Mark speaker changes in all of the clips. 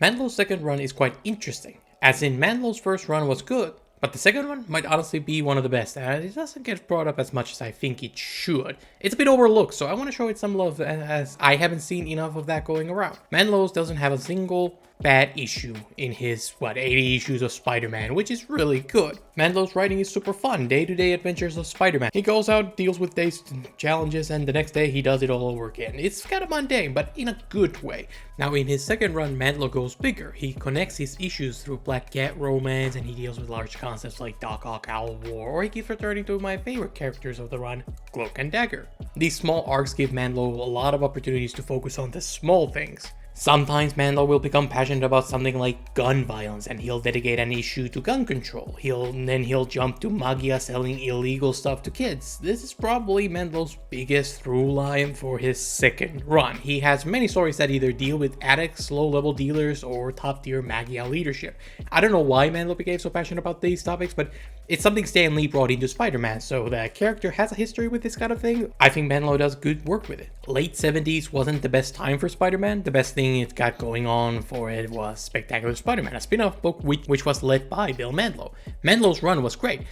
Speaker 1: Manlow's second run is quite interesting, as in Manlow's first run was good, but the second one might honestly be one of the best, and it doesn't get brought up as much as I think it should. It's a bit overlooked, so I want to show it some love, as I haven't seen enough of that going around. Manlow's doesn't have a single bad issue in his, 80 issues of Spider-Man, which is really good. Manlow's writing is super fun, day-to-day adventures of Spider-Man. He goes out, deals with day's challenges, and the next day he does it all over again. It's kind of mundane, but in a good way. Now in his second run, Manlow goes bigger. He connects his issues through Black Cat romance, and he deals with large concepts like Doc Ock, Owl War, or he keeps returning to my favorite characters of the run, Cloak and Dagger. These small arcs give Manlow a lot of opportunities to focus on the small things. Sometimes Manlow will become passionate about something like gun violence and he'll dedicate an issue to gun control. Then he'll jump to Magia selling illegal stuff to kids. This is probably Manlow's biggest through line for his second run. He has many stories that either deal with addicts, low-level dealers, or top-tier Magia leadership. I don't know why Manlow became so passionate about these topics, but it's something Stan Lee brought into Spider-Man, so the character has a history with this kind of thing. I think Manlow does good work with it. Late 70s wasn't the best time for Spider-Man. The best thing it got going on for it was Spectacular Spider-Man, a spin-off book which was led by Bill Manlow. Manlow's run was great.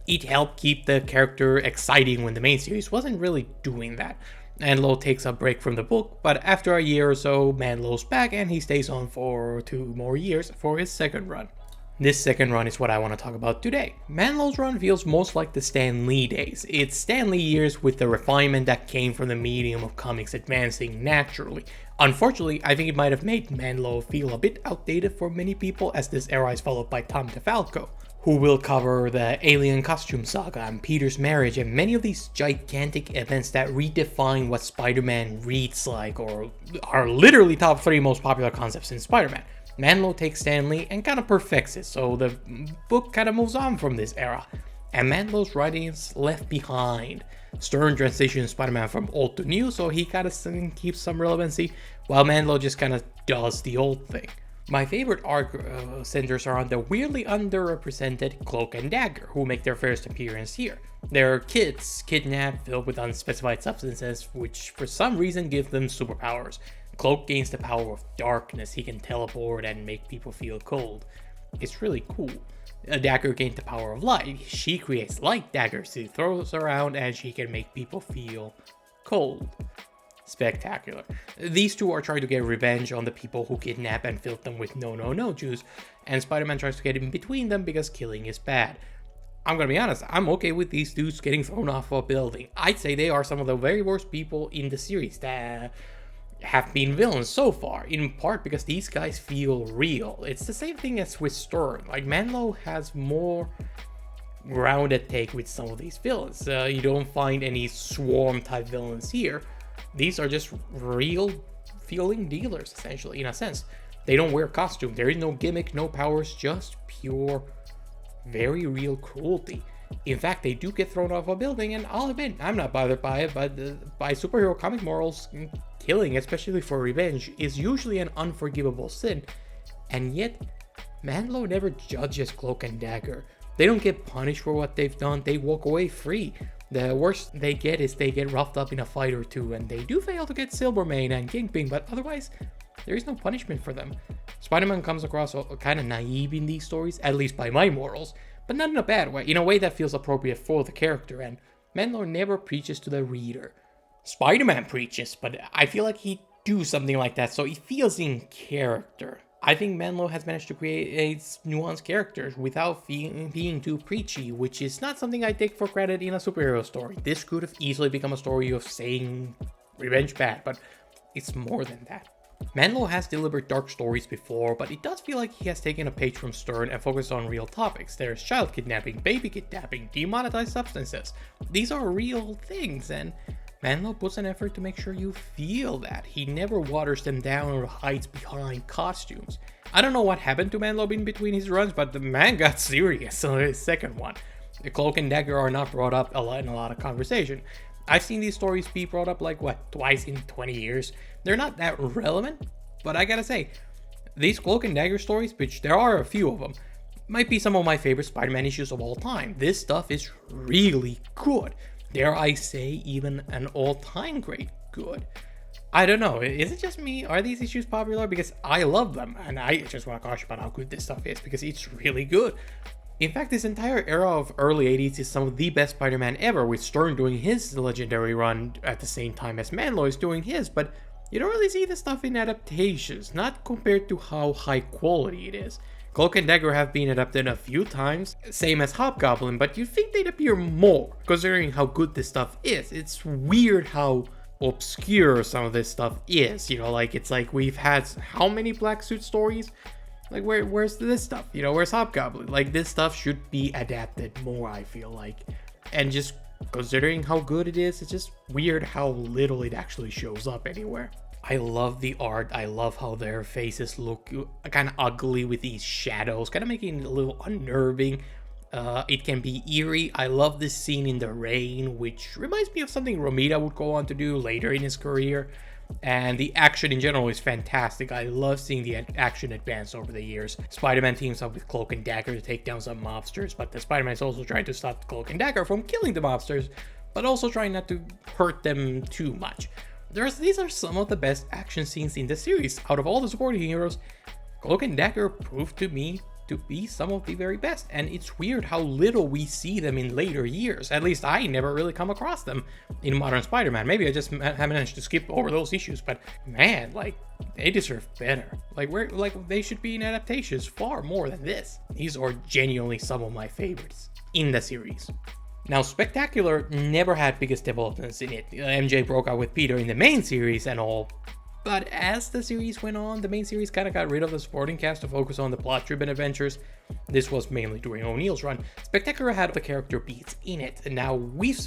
Speaker 1: It helped keep the character exciting when the main series wasn't really doing that. Manlow takes a break from the book, but after a year or so, Manlow's back and he stays on for 2 more years for his second run. This second run is what I want to talk about today. Manlow's run feels most like the Stan Lee days. It's Stan Lee years with the refinement that came from the medium of comics advancing naturally. Unfortunately, I think it might have made Manlow feel a bit outdated for many people, as this era is followed by Tom DeFalco, who will cover the Alien Costume Saga and Peter's marriage and many of these gigantic events that redefine what Spider-Man reads like, or are literally top 3 most popular concepts in Spider-Man. Manlow takes Stan Lee and kind of perfects it, so the book kind of moves on from this era. And Manlow's writing is left behind. Stern transitions Spider-Man from old to new, so he kind of keeps some relevancy, while Manlow just kind of does the old thing. My favorite arc centers around the weirdly underrepresented Cloak and Dagger, who make their first appearance here. They're kids, kidnapped, filled with unspecified substances, which for some reason give them superpowers. Cloak gains the power of darkness. He can teleport and make people feel cold. It's really cool. Dagger gained the power of light. She creates light daggers she throws around and she can make people feel cold. Spectacular. These two are trying to get revenge on the people who kidnap and filled them with no juice, and Spider-Man tries to get in between them because killing is bad. I'm gonna be honest, I'm okay with these dudes getting thrown off a building. I'd say they are some of the very worst people in the series that have been villains so far, in part because these guys feel real. It's the same thing as with Stern. Like, Manlow has more grounded take with some of these villains. You don't find any swarm type villains here. These are just real feeling dealers, essentially, in a sense. They don't wear costume. There is no gimmick, no powers, just pure, very real cruelty. In fact, they do get thrown off a building, and I'll admit, I'm not bothered by it, but by superhero comic morals, killing, especially for revenge, is usually an unforgivable sin. And yet, Manlow never judges Cloak and Dagger. They don't get punished for what they've done, they walk away free. The worst they get is they get roughed up in a fight or two, and they do fail to get Silvermane and Kingpin, but otherwise, there is no punishment for them. Spider-Man comes across kind of naive in these stories, at least by my morals, but not in a bad way, in a way that feels appropriate for the character, and Manlow never preaches to the reader. Spider-Man preaches, but I feel like he'd do something like that, so it feels in character. I think Manlow has managed to create nuanced characters without being too preachy, which is not something I take for granted in a superhero story. This could have easily become a story of saying revenge bad, but it's more than that. Manlow has delivered dark stories before, but it does feel like he has taken a page from Stern and focused on real topics. There's child kidnapping, baby kidnapping, demonetized substances. These are real things, and Manlow puts an effort to make sure you feel that. He never waters them down or hides behind costumes. I don't know what happened to Manlow in between his runs, but the man got serious on his second one. The Cloak and Dagger are not brought up in a lot of conversation. I've seen these stories be brought up twice in 20 years. They're not that relevant, but I gotta say, these Cloak and Dagger stories, which there are a few of them, might be some of my favorite Spider-Man issues of all time. This stuff is really good. Dare I say, even an all-time great good. I don't know. Is it just me? Are these issues popular? Because I love them, and I just want to gush about how good this stuff is because it's really good. In fact, this entire era of early 80s is some of the best Spider-Man ever, with Stern doing his legendary run at the same time as Manlow is doing his, but you don't really see this stuff in adaptations, not compared to how high quality it is. Cloak and Dagger have been adapted a few times, same as Hobgoblin, but you'd think they'd appear more, considering how good this stuff is. It's weird how obscure some of this stuff is, like it's like we've had how many Black Suit stories? Like where's this stuff? Where's Hobgoblin? Like this stuff should be adapted more, I feel like. And just considering how good it is, it's just weird how little it actually shows up anywhere. I love the art. I love how their faces look kind of ugly with these shadows, kind of making it a little unnerving. It can be eerie. I love this scene in the rain, which reminds me of something Romita would go on to do later in his career. And the action in general is fantastic. I love seeing the action advance over the years. Spider-Man teams up with Cloak and Dagger to take down some mobsters, but the Spider-Man is also trying to stop Cloak and Dagger from killing the mobsters, but also trying not to hurt them too much. These are some of the best action scenes in the series. Out of all the supporting heroes, Cloak and Dagger proved to me to be some of the very best, and it's weird how little we see them in later years. At least I never really come across them in Modern Spider-Man. Maybe I just haven't managed to skip over those issues, but man, like, they deserve better. They should be in adaptations far more than this. These are genuinely some of my favorites in the series. Now, Spectacular never had biggest developments in it. MJ broke out with Peter in the main series and all, but as the series went on, the main series kind of got rid of the supporting cast to focus on the plot-driven adventures. This was mainly during O'Neill's run. Spectacular had the character beats in it, and now we've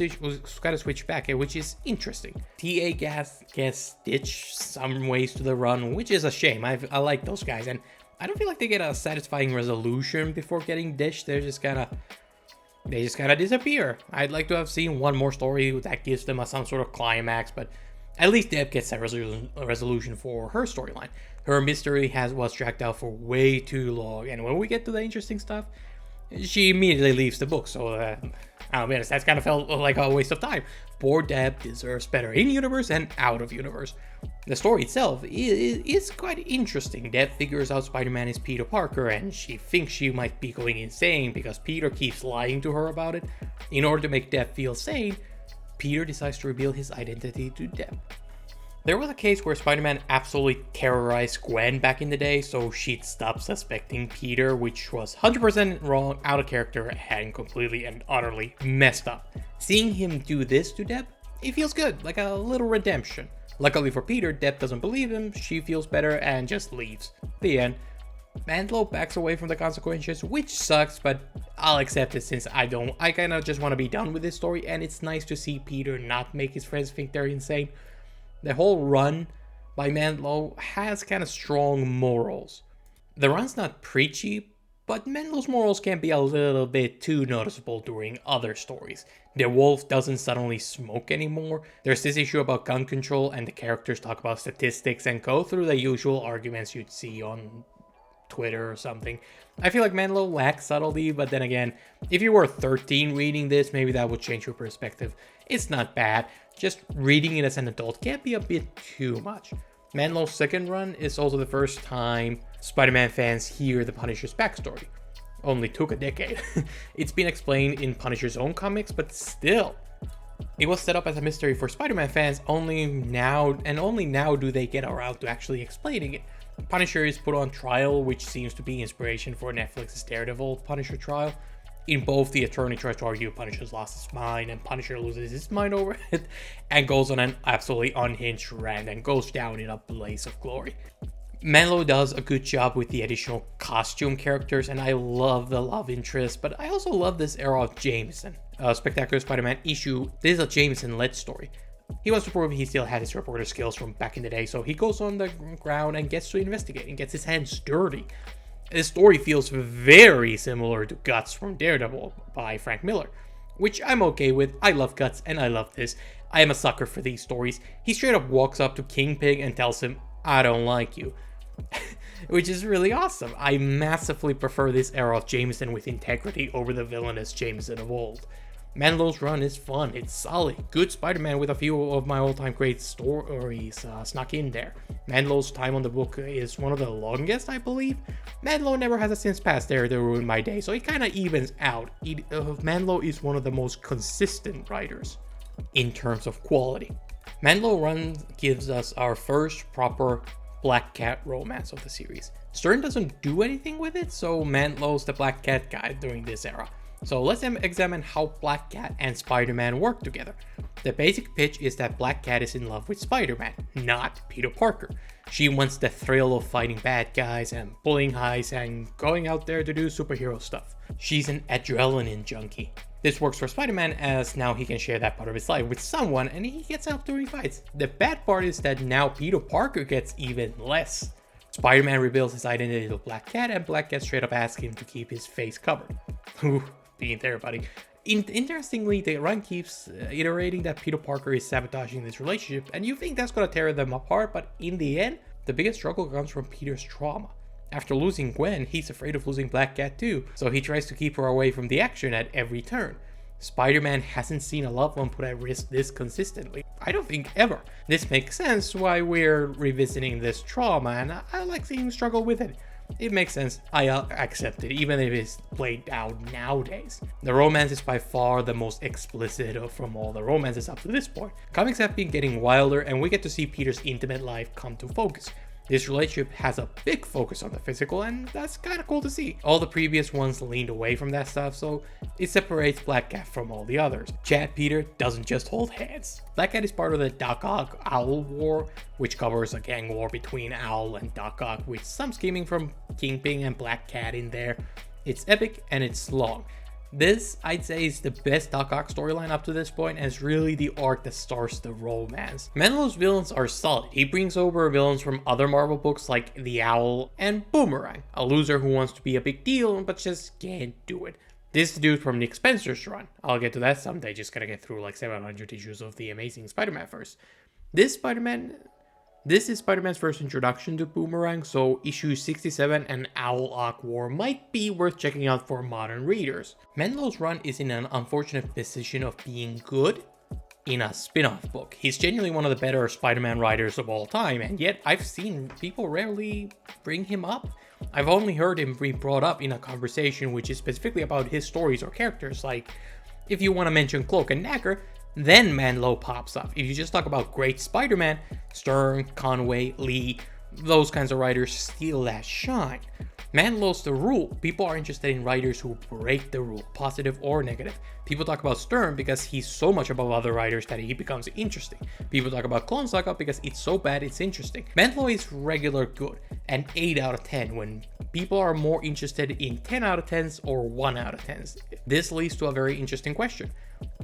Speaker 1: kind of switched back, which is interesting. TA gets Stitch some ways to the run, which is a shame. I like those guys, and I don't feel like they get a satisfying resolution before getting ditched. They just kind of disappear. I'd like to have seen one more story that gives them some sort of climax, but at least Deb gets a resolution for her storyline. Her mystery was dragged out for way too long, and when we get to the interesting stuff, she immediately leaves the book, so I'll be honest, that's kind of felt like a waste of time. Poor Deb deserves better in-universe and out-of-universe. The story itself is quite interesting. Deb figures out Spider-Man is Peter Parker, and she thinks she might be going insane because Peter keeps lying to her about it. In order to make Deb feel sane, Peter decides to reveal his identity to Deb. There was a case where Spider-Man absolutely terrorized Gwen back in the day, so she'd stop suspecting Peter, which was 100% wrong, out of character, and completely and utterly messed up. Seeing him do this to Deb, it feels good, like a little redemption. Luckily for Peter, Deb doesn't believe him, she feels better, and just leaves. The end. Mandlo backs away from the consequences, which sucks, but I'll accept it since I kind of just want to be done with this story, and it's nice to see Peter not make his friends think they're insane. The whole run by Mandlo has kind of strong morals. The run's not preachy, but Mandlo's morals can be a little bit too noticeable during other stories. The wolf doesn't suddenly smoke anymore. There's this issue about gun control, and the characters talk about statistics and go through the usual arguments you'd see on Twitter or something. I feel like Mandlo lacks subtlety, but then again, if you were 13 reading this, maybe that would change your perspective. It's not bad, just reading it as an adult can be a bit too much. Mandlo's second run is also the first time Spider-Man fans hear the Punisher's backstory. Only took a decade. It's been explained in Punisher's own comics, but still. It was set up as a mystery for Spider-Man fans only now do they get around to actually explaining it. Punisher is put on trial, which seems to be inspiration for Netflix's Daredevil Punisher trial. In both, the attorney tries to argue Punisher's lost his mind, and Punisher loses his mind over it, and goes on an absolutely unhinged rant and goes down in a blaze of glory. Mandlo does a good job with the additional costume characters, and I love the love interest, but I also love this era of Jameson. Spectacular Spider-Man issue, this is a Jameson-led story. He wants to prove he still had his reporter skills from back in the day, so he goes on the ground and gets to investigate and gets his hands dirty. This story feels very similar to Guts from Daredevil by Frank Miller, which I'm okay with. I love Guts and I love this. I am a sucker for these stories. He straight up walks up to Kingpin and tells him, "I don't like you." Which is really awesome. I massively prefer this era of Jameson with integrity over the villainous Jameson of old. Manlow's run is fun, it's solid, good Spider-Man with a few of my all-time great stories snuck in there. Manlow's time on the book is one of the longest, I believe. Manlow never has a since past there to ruin my day, so it kinda evens out. Manlow is one of the most consistent writers in terms of quality. Manlow run gives us our first proper Black Cat romance of the series. Stern doesn't do anything with it, so Manlow's the Black Cat guy during this era. So let's examine how Black Cat and Spider-Man work together. The basic pitch is that Black Cat is in love with Spider-Man, not Peter Parker. She wants the thrill of fighting bad guys and pulling heists and going out there to do superhero stuff. She's an adrenaline junkie. This works for Spider-Man as now he can share that part of his life with someone and he gets help during fights. The bad part is that now Peter Parker gets even less. Spider-Man reveals his identity to Black Cat and Black Cat straight up asks him to keep his face covered. Ooh, being there, buddy. Interestingly, the run keeps iterating that Peter Parker is sabotaging this relationship, and you think that's gonna tear them apart, but in the end, the biggest struggle comes from Peter's trauma. After losing Gwen, he's afraid of losing Black Cat too, so he tries to keep her away from the action at every turn. Spider-Man hasn't seen a loved one put at risk this consistently. I don't think ever. This makes sense why we're revisiting this trauma, and I like seeing him struggle with it. It makes sense, I accept it, even if it's played out nowadays. The romance is by far the most explicit from all the romances up to this point. Comics have been getting wilder and we get to see Peter's intimate life come to focus. This relationship has a big focus on the physical, and that's kinda cool to see. All the previous ones leaned away from that stuff, so it separates Black Cat from all the others. Chad Peter doesn't just hold hands. Black Cat is part of the Doc Ock Owl War, which covers a gang war between Owl and Doc Ock, with some scheming from Kingpin and Black Cat in there. It's epic and it's long. This, I'd say, is the best Doc Ock storyline up to this point, and it's really the arc that starts the romance. Manlow's villains are solid. He brings over villains from other Marvel books like The Owl and Boomerang, a loser who wants to be a big deal but just can't do it. This is the dude from Nick Spencer's run. I'll get to that someday, just gotta get through like 700 issues of the Amazing Spider-Man first. This is Spider-Man's first introduction to Boomerang, so issue 67 and Owl Ock War might be worth checking out for modern readers. Manlow's run is in an unfortunate position of being good in a spin-off book. He's genuinely one of the better Spider-Man writers of all time, and yet I've seen people rarely bring him up. I've only heard him be brought up in a conversation which is specifically about his stories or characters, like if you want to mention Cloak and Dagger, then Manlow pops up. If you just talk about great Spider-Man, Stern, Conway, Lee, those kinds of writers steal that shine. Manlow's the rule. People are interested in writers who break the rule, positive or negative. People talk about Stern because he's so much above other writers that he becomes interesting. People talk about Clone Saga because it's so bad it's interesting. Manlow is regular good, an 8 out of 10 when people are more interested in 10 out of 10s or 1 out of 10s. This leads to a very interesting question.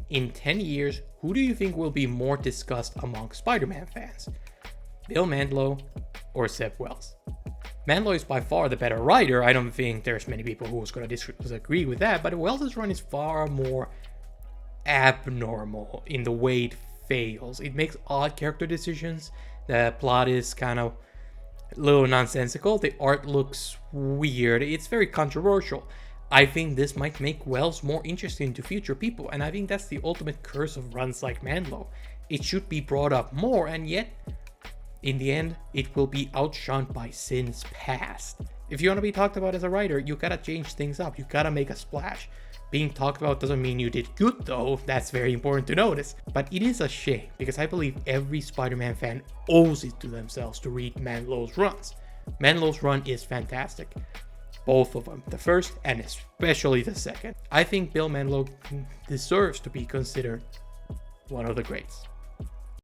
Speaker 1: In 10 years, who do you think will be more discussed among Spider-Man fans? Bill Mantlo or Zeb Wells? Manlow is by far the better writer. I don't think there's many people who's going to disagree with that, but Wells' run is far more abnormal in the way it fails. It makes odd character decisions. The plot is kind of a little nonsensical. The art looks weird. It's very controversial. I think this might make Wells more interesting to future people, and I think that's the ultimate curse of runs like Manlow. It should be brought up more, and yet in the end, it will be outshone by sins past. If you want to be talked about as a writer, you gotta change things up. You gotta make a splash. Being talked about doesn't mean you did good though. That's very important to notice. But it is a shame because I believe every Spider-Man fan owes it to themselves to read Manlow's runs. Manlow's run is fantastic. Both of them, the first and especially the second. I think Bill Mantlo deserves to be considered one of the greats.